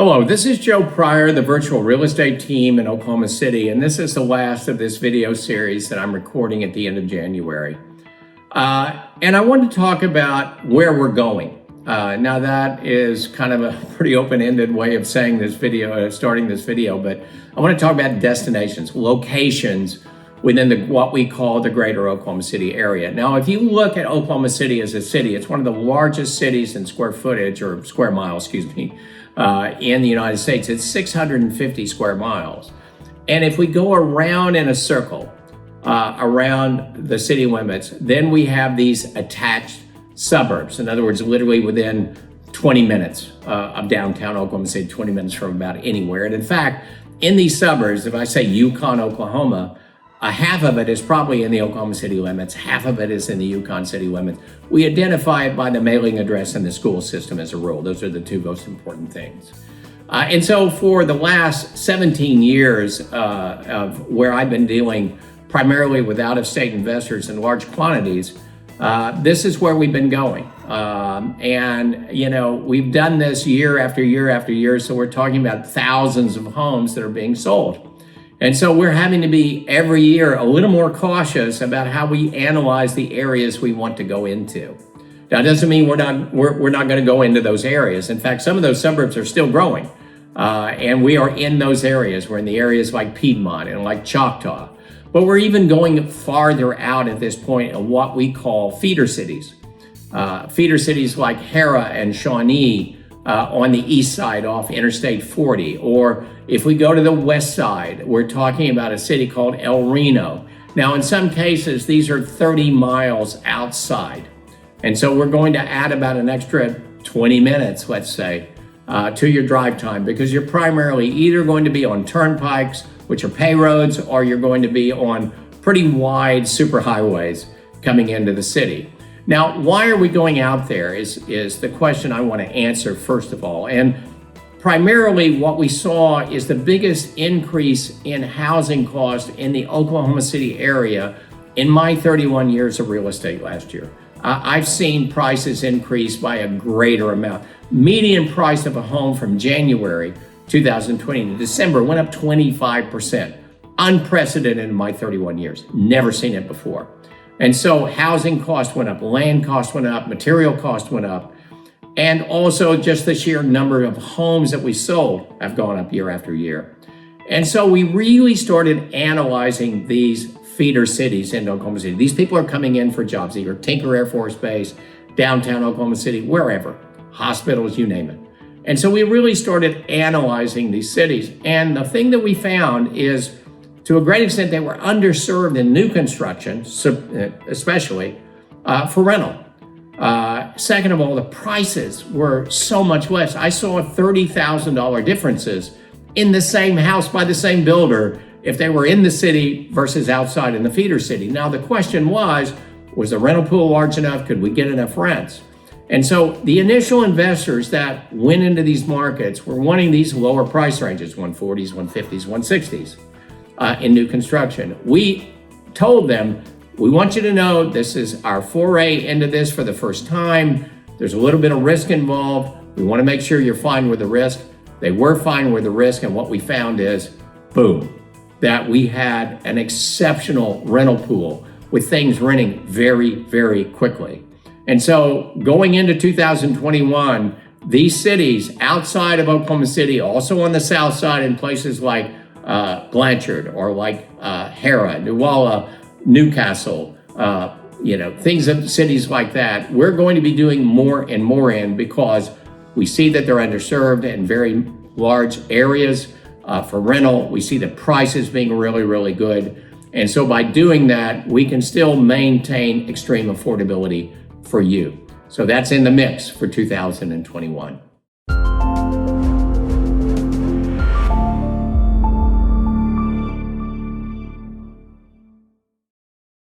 Hello, this is Joe Pryor, the virtual real estate team in Oklahoma City, and this is the last of this video series that I'm recording at the end of January. And I want to talk about where we're going. Now that is kind of a pretty open-ended way of saying this video, starting this video, but I want to talk about destinations, locations within what we call the greater Oklahoma City area. Now, if you look at Oklahoma City as a city, it's one of the largest cities in square footage, or square miles, in the United States. It's 650 square miles. And if we go around in a circle around the city limits, then we have these attached suburbs. In other words, literally within 20 minutes of downtown Oklahoma City, 20 minutes from about anywhere. And in fact, in these suburbs, if I say Yukon, Oklahoma, half of it is probably in the Oklahoma City limits, half of it is in the Yukon city limits. We identify it by the mailing address and the school system as a rule. Those are the two most important things. And so for the last 17 years of where I've been dealing primarily with out-of-state investors in large quantities, this is where we've been going. And, you know, we've done this year after year after year, so we're talking about thousands of homes that are being sold. And so we're having to be every year a little more cautious about how we analyze the areas we want to go into. Now, it doesn't mean we're not going to go into those areas. In fact, some of those suburbs are still growing, and we are in those areas. We're in the areas like Piedmont and like Choctaw, but we're even going farther out at this point in what we call feeder cities. Feeder cities like Hera and Shawnee on the east side off Interstate 40, or if we go to the west side, we're talking about a city called El Reno. Now, in some cases, these are 30 miles outside. And so we're going to add about an extra 20 minutes, let's say, to your drive time, because you're primarily either going to be on turnpikes, which are pay roads, or you're going to be on pretty wide superhighways coming into the city. Now, why are we going out there is the question I want to answer first of all. And primarily what we saw is the biggest increase in housing costs in the Oklahoma City area in my 31 years of real estate last year. I've seen prices increase by a greater amount. Median price of a home from January 2020 to December went up 25%. Unprecedented in my 31 years. Never seen it before. And so housing costs went up, land costs went up, material costs went up, and also just the sheer number of homes that we sold have gone up year after year. And so we really started analyzing these feeder cities in Oklahoma City. These people are coming in for jobs, either Tinker Air Force Base, downtown Oklahoma City, wherever, hospitals, you name it. And so we really started analyzing these cities. And the thing that we found is, to a great extent, they were underserved in new construction, especially for rental. Second of all, the prices were so much less. I saw $30,000 differences in the same house by the same builder if they were in the city versus outside in the feeder city. Now, the question was the rental pool large enough? Could we get enough rents? And so the initial investors that went into these markets were wanting these lower price ranges, 140s, 150s, 160s. In new construction. We told them, we want you to know this is our foray into this for the first time. There's a little bit of risk involved. We want to make sure you're fine with the risk. They were fine with the risk, and what we found is, boom, that we had an exceptional rental pool with things renting very, very quickly. And so going into 2021, these cities outside of Oklahoma City, also on the south side in places like Blanchard or like Hera, Newalla, Newcastle, things of cities like that, we're going to be doing more and more in, because we see that they're underserved in very large areas for rental. We see the prices being really, really good. And so by doing that, we can still maintain extreme affordability for you. So that's in the mix for 2021.